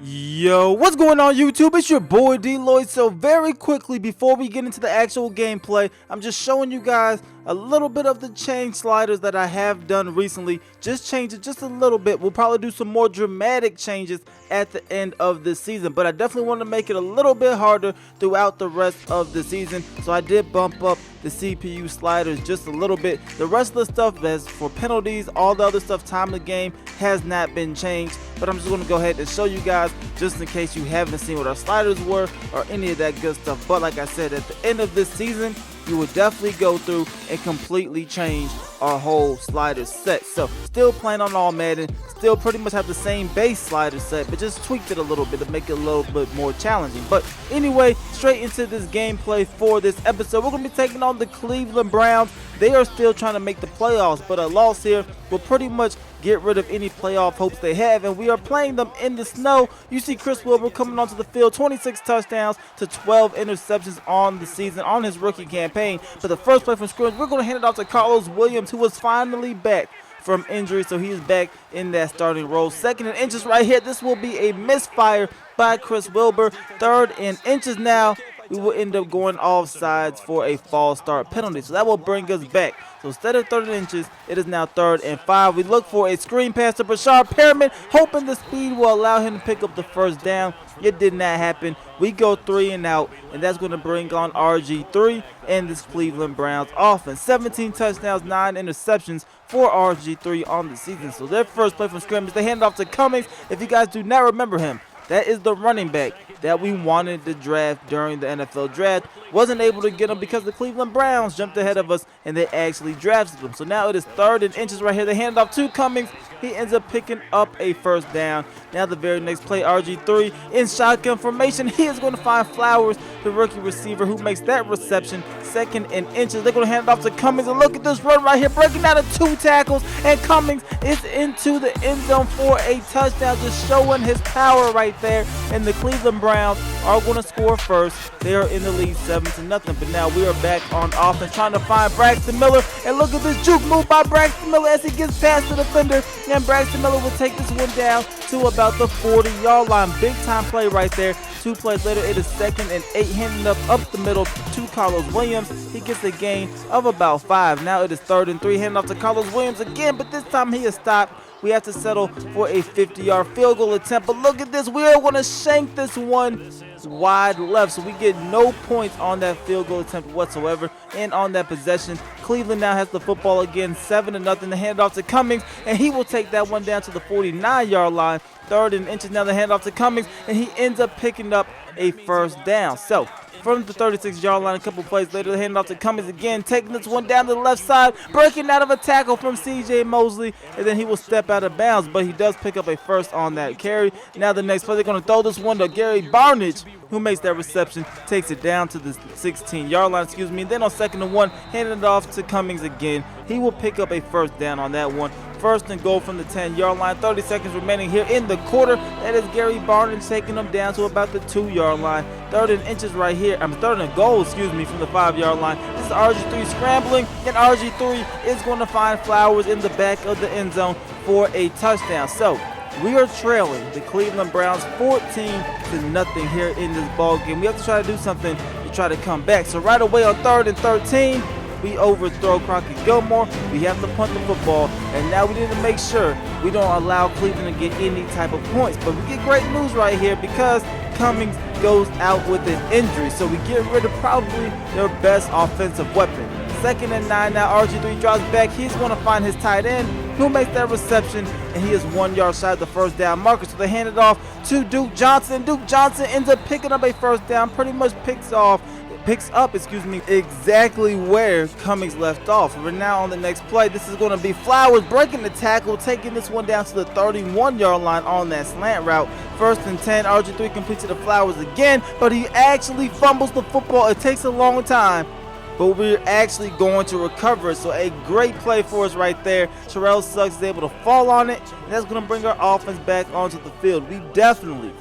Yo, what's going on YouTube? It's your boy DLloyd. So very quickly before we get into the actual gameplay, I'm just showing you guys a little bit of the change sliders that I have done recently. Just change it just a little bit. We'll probably do some more dramatic changes at the end of the season, but I definitely want to make it a little bit harder throughout the rest of the season. So I did bump up the CPU sliders just a little bit. The rest of the stuff, as for penalties, all the other stuff, time of the game, has not been changed. But I'm just going to go ahead and show you guys just in case you haven't seen what our sliders were or any of that good stuff. But like I said, at the end of this season, you will definitely go through and completely change our whole slider set. So still playing on all Madden, still pretty much have the same base slider set, but just tweaked it a little bit to make it a little bit more challenging. But anyway, straight into this gameplay for this episode. We're going to be taking on the Cleveland Browns. They are still trying to make the playoffs, but a loss here will pretty much get rid of any playoff hopes they have, and we are playing them in the snow. You see Chris Wilbur coming onto the field, 26 touchdowns to 12 interceptions on the season on his rookie campaign. For the first play from scrimmage, we're going to hand it off to Carlos Williams, who was finally back from injury, so he is back in that starting role. 2nd and inches right here. This will be a misfire by Chris Wilbur. 3rd and inches now. We will end up going offsides for a false start penalty. So that will bring us back. So instead of 3rd and inches, it is now 3rd and 5. We look for a screen pass to Brashard Perriman, hoping the speed will allow him to pick up the first down. It did not happen. We go 3 and out, and that's going to bring on RG3 and this Cleveland Browns offense. 17 touchdowns, 9 interceptions for RG3 on the season. So their first play from scrimmage, they hand off to Cummings. If you guys do not remember him, that is the running back that we wanted to draft during the NFL draft. Wasn't able to get him because the Cleveland Browns jumped ahead of us and they actually drafted him. So now it is 3rd and inches right here. They hand off to Cummings. He ends up picking up a first down. Now the very next play, RG3 in shotgun formation. He is going to find Flowers, the rookie receiver, who makes that reception. 2nd and inches. They're going to hand it off to Cummings. And look at this run right here, breaking out of 2 tackles. And Cummings is into the end zone for a touchdown, just showing his power right there. And the Cleveland Browns are going to score first. They are in the lead 7-0. But now we are back on offense, trying to find Braxton Miller. And look at this juke move by Braxton Miller as he gets past the defender. And Braxton Miller will take this one down to about the 40-yard line. Big time play right there. 2 plays later, it is 2nd and 8, handing up the middle to Carlos Williams. He gets a gain of about 5. Now it is 3rd and 3, handing off to Carlos Williams again, but this time he is stopped. We have to settle for a 50-yard field goal attempt. But look at this. We are going to shank this one wide left. So we get no points on that field goal attempt whatsoever. And on that possession, Cleveland now has the football again, 7-0. The handoff to Cummings, and he will take that one down to the 49-yard line. 3rd and inches now, the handoff to Cummings, and he ends up picking up a first down. So from the 36-yard line, a couple plays later, the handoff to Cummings again, taking this one down to the left side, breaking out of a tackle from C.J. Mosley, and then he will step out of bounds, but he does pick up a first on that carry. Now the next play, they're going to throw this one to Gary Barnidge, who makes that reception, takes it down to the 16-yard line, and then on 2nd and 1, handing it off to Cummings again. He will pick up a first down on that one. 1st and goal from the 10-yard line, 30 seconds remaining here in the quarter. That is Gary Barnidge taking them down to about the 2-yard line. 3rd and inches right here. 3rd and goal, from the 5-yard line. This is RG3 scrambling, and RG3 is going to find Flowers in the back of the end zone for a touchdown. So we are trailing the Cleveland Browns 14-0 here in this ball game. We have to try to do something to try to come back. So right away on 3rd and 13, we overthrow Crockett Gilmore. We have to punt the football, and now we need to make sure we don't allow Cleveland to get any type of points. But we get great news right here because Cummings goes out with an injury, so we get rid of probably their best offensive weapon. 2nd and 9 now, RG3 drives back. He's going to find his tight end, who makes that reception, and he is 1 yard shy of the first down marker. So they hand it off to Duke Johnson. Duke Johnson ends up picking up a first down, pretty much picks up exactly where Cummings left off. We're now on the next play. This is going to be Flowers breaking the tackle, taking this one down to the 31-yard line on that slant route. 1st and 10, RG3 completes it to Flowers again, but he actually fumbles the football. It takes a long time, but we're actually going to recover it. So a great play for us right there. Terrell Suggs is able to fall on it, and that's going to bring our offense back onto the field. We definitely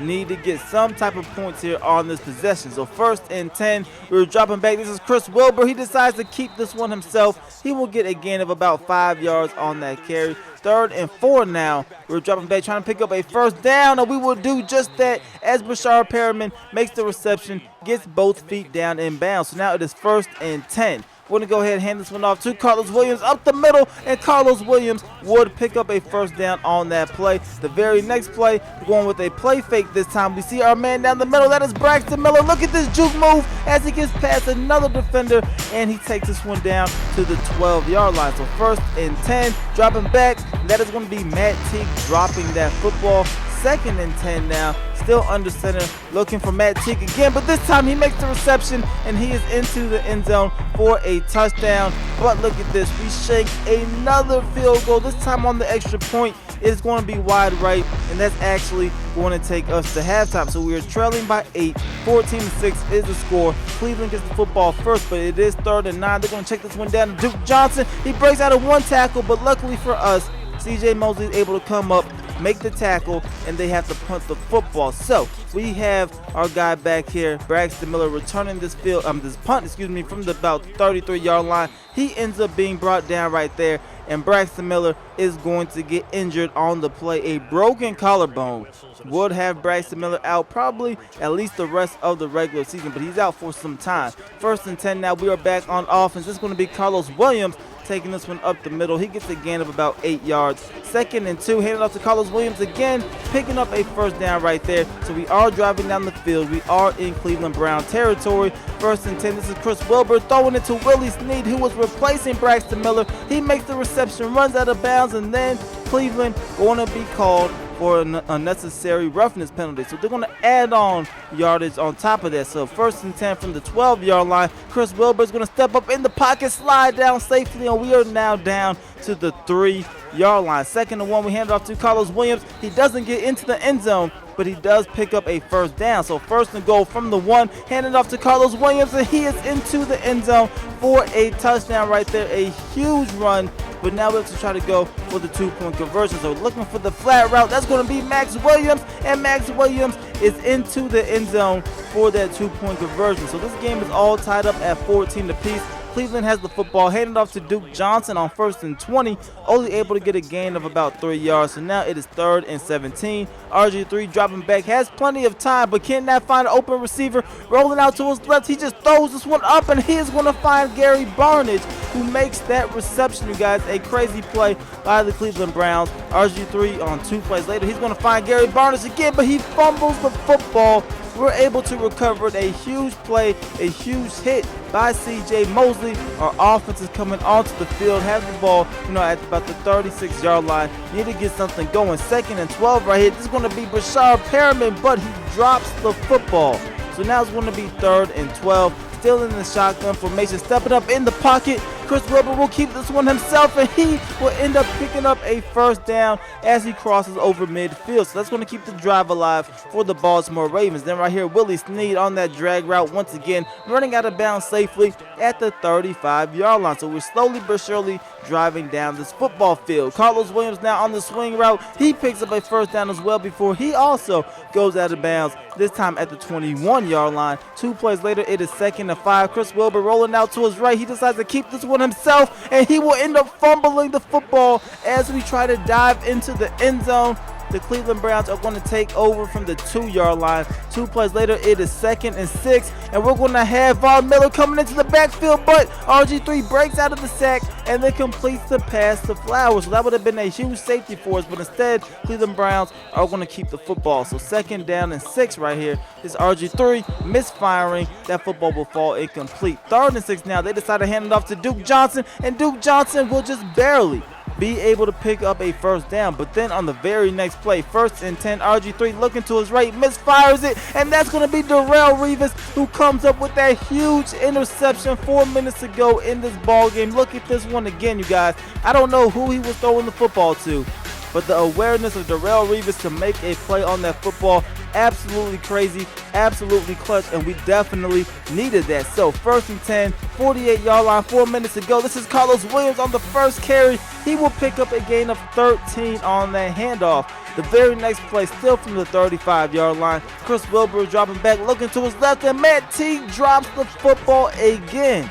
need to get some type of points here on this possession. So 1st and 10, we're dropping back. This is Chris Wilbur. He decides to keep this one himself. He will get a gain of about 5 yards on that carry. 3rd and 4 now. We're dropping back, trying to pick up a 1st down, and we will do just that as Brashard Perriman makes the reception, gets both feet down in bounds. So now it is 1st and 10. We're going to go ahead and hand this one off to Carlos Williams up the middle, and Carlos Williams would pick up a 1st down on that play. The very next play, we're going with a play fake this time. We see our man down the middle. That is Braxton Miller. Look at this juke move as he gets past another defender, and he takes this one down to the 12-yard line. So 1st and 10, dropping back. That is going to be Matt Teague dropping that football. 2nd and 10 now, still under center, looking for Matt Teague again, but this time he makes the reception and he is into the end zone for a touchdown. But look at this, we shank another field goal, this time on the extra point. It is going to be wide right, and that's actually going to take us to halftime. So we are trailing by 8, 14-6 is the score. Cleveland gets the football first, but it is 3rd and 9. They're going to check this one down to Duke Johnson. He breaks out of one tackle, but luckily for us, CJ Mosley is able to come up, make the tackle, and they have to punt the football. So we have our guy back here, Braxton Miller, returning this punt, from the about 33-yard line. He ends up being brought down right there, and Braxton Miller is going to get injured on the play. A broken collarbone would have Braxton Miller out probably at least the rest of the regular season, but he's out for some time. 1st and 10 now, we are back on offense. This is going to be Carlos Williams taking this one up the middle. He gets a gain of about 8 yards. 2nd and 2, handed off to Carlos Williams again, picking up a 1st down right there. So we are driving down the field. We are in Cleveland Brown territory. 1st and 10, this is Chris Wilbur throwing it to Willie Snead, who was replacing Braxton Miller. He makes the reception, runs out of bounds, and then Cleveland going to be called for an unnecessary roughness penalty. So they're going to add on yardage on top of that. So 1st and 10 from the 12-yard line. Chris Wilbur is going to step up in the pocket, slide down safely, and we are now down to the 3-yard line. 2nd and 1, we hand it off to Carlos Williams. He doesn't get into the end zone, but he does pick up a 1st down. So 1st and goal from the 1, handed off to Carlos Williams, and he is into the end zone for a touchdown right there. A huge run, but now we have to try to go for the 2-point conversion. So looking for the flat route, that's going to be Max Williams, and Max Williams is into the end zone for that 2-point conversion. So this game is all tied up at 14 apiece. Cleveland has the football, handed off to Duke Johnson on 1st and 20, only able to get a gain of about 3 yards. So now it is 3rd and 17. RG3 dropping back, has plenty of time, but cannot find an open receiver. Rolling out to his left, he just throws this one up, and he is going to find Gary Barnidge, who makes that reception, you guys. A crazy play by the Cleveland Browns. RG3 on 2 plays later, he's going to find Gary Barnidge again, but he fumbles the football. We're able to recover it. A huge play, a huge hit by CJ Mosley. Our offense is coming onto the field, have the ball, at about the 36-yard line. Need to get something going. 2nd and 12 right here. This is going to be Brashard Perriman, but he drops the football. So now it's going to be 3rd and 12. Still in the shotgun formation, stepping up in the pocket. Chris Wilbur will keep this one himself, and he will end up picking up a 1st down as he crosses over midfield. So that's going to keep the drive alive for the Baltimore Ravens. Then right here, Willie Snead on that drag route once again, running out of bounds safely at the 35-yard line. So we're slowly but surely driving down this football field. Carlos Williams now on the swing route. He picks up a 1st down as well before he also goes out of bounds, this time at the 21-yard line. 2 plays later, it is 2nd and 5. Chris Wilbur rolling out to his right. He decides to keep this one himself, and he will end up fumbling the football as we try to dive into the end zone. The Cleveland Browns are going to take over from the 2-yard line. 2 plays later, it is 2nd and 6, and we're going to have Von Miller coming into the backfield, but RG3 breaks out of the sack and then completes the pass to Flowers. So that would have been a huge safety for us, but instead, Cleveland Browns are going to keep the football. So 2nd down and 6 right here. This RG3 misfiring. That football will fall incomplete. 3rd and 6 now. They decide to hand it off to Duke Johnson, and Duke Johnson will just barely be able to pick up a 1st down. But then on the very next play, 1st and 10, RG3 looking to his right, misfires it, and that's going to be Darrelle Revis, who comes up with that huge interception 4 minutes ago in this ball game. Look at this one again, you guys. I don't know who he was throwing the football to, but the awareness of Darrelle Revis to make a play on that football, absolutely crazy, absolutely clutch, and we definitely needed that. So 1st and 10, 48-yard line, 4 minutes to go. This is Carlos Williams on the first carry. he will pick up a gain of 13 on that handoff. The very next play, still from the 35-yard line, Chris Wilbur dropping back, looking to his left, and Matt Teague drops the football again.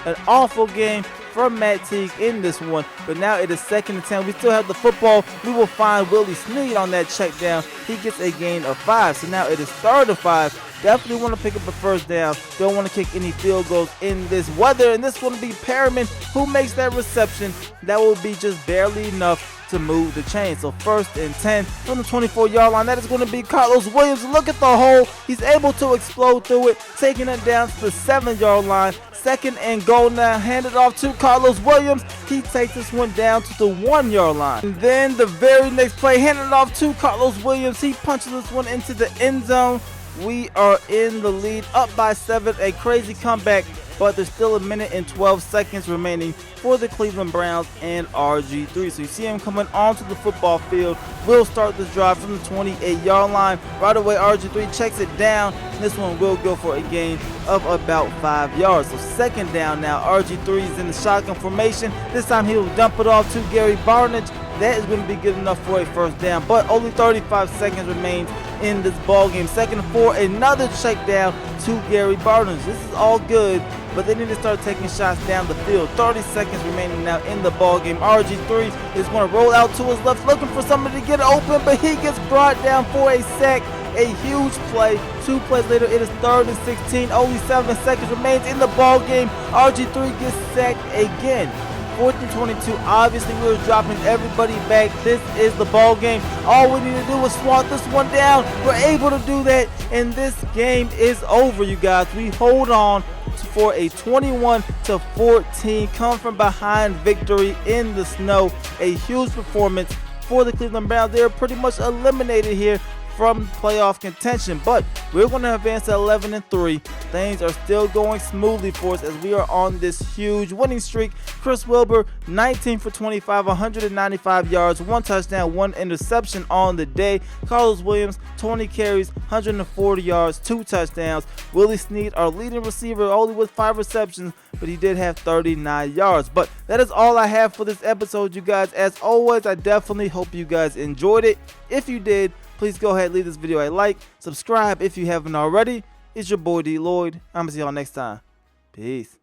An awful game from Matt Teague in this one, but now it is 2nd and 10. We still have the football. We will find Willie Snead on that check down. He gets a gain of 5, so now it is 3rd and 5. Definitely want to pick up a first down. Don't want to kick any field goals in this weather, and this one will be Perriman who makes that reception. That will be just barely enough to move the chain. So 1st and 10 from the 24-yard line. That is going to be Carlos Williams. Look at the hole. He's able to explode through it, taking it down to the 7-yard line. 2nd and goal now, handed off to Carlos Williams. He takes this one down to the 1-yard line. And then the very next play, handed off to Carlos Williams. He punches this one into the end zone. We are in the lead, up by 7, a crazy comeback, but there's still 1 minute and 12 seconds remaining for the Cleveland Browns and RG3. So you see him coming onto the football field. We'll start this drive from the 28-yard line. Right away, RG3 checks it down. This one will go for a gain of about 5 yards. So 2nd down now. RG3 is in the shotgun formation. This time he will dump it off to Gary Barnidge. That is going to be good enough for a first down, but only 35 seconds remains in this ball game. 2nd and 4, another check down to Gary Barnidge. This is all good, but they need to start taking shots down the field. 30 seconds remaining now in the ball game. RG3 is going to roll out to his left, looking for somebody to get open, but he gets brought down for a sack. A huge play. 2 plays later, it is 3rd and 16. Only 7 seconds remains in the ball game. RG3 gets sacked again. 4th and 22. Obviously, we were dropping everybody back. This is the ball game. All we need to do is swat this one down. We're able to do that, and this game is over, you guys. We hold on for a 21-14 come from behind victory in the snow. A huge performance for the Cleveland Browns. They're pretty much eliminated here from playoff contention, but we're going to advance to 11 and 3. Things are still going smoothly for us as we are on this huge winning streak. Chris Wilbur, 19 for 25, 195 yards, 1 touchdown, 1 interception on the day. Carlos Williams, 20 carries, 140 yards, 2 touchdowns. Willie Snead, our leading receiver, only with 5 receptions, but he did have 39 yards. But that is all I have for this episode, you guys. As always, I definitely hope you guys enjoyed it. If you did, please go ahead and leave this video a like. Subscribe if you haven't already. It's your boy D Lloyd. I'm going to see y'all next time. Peace.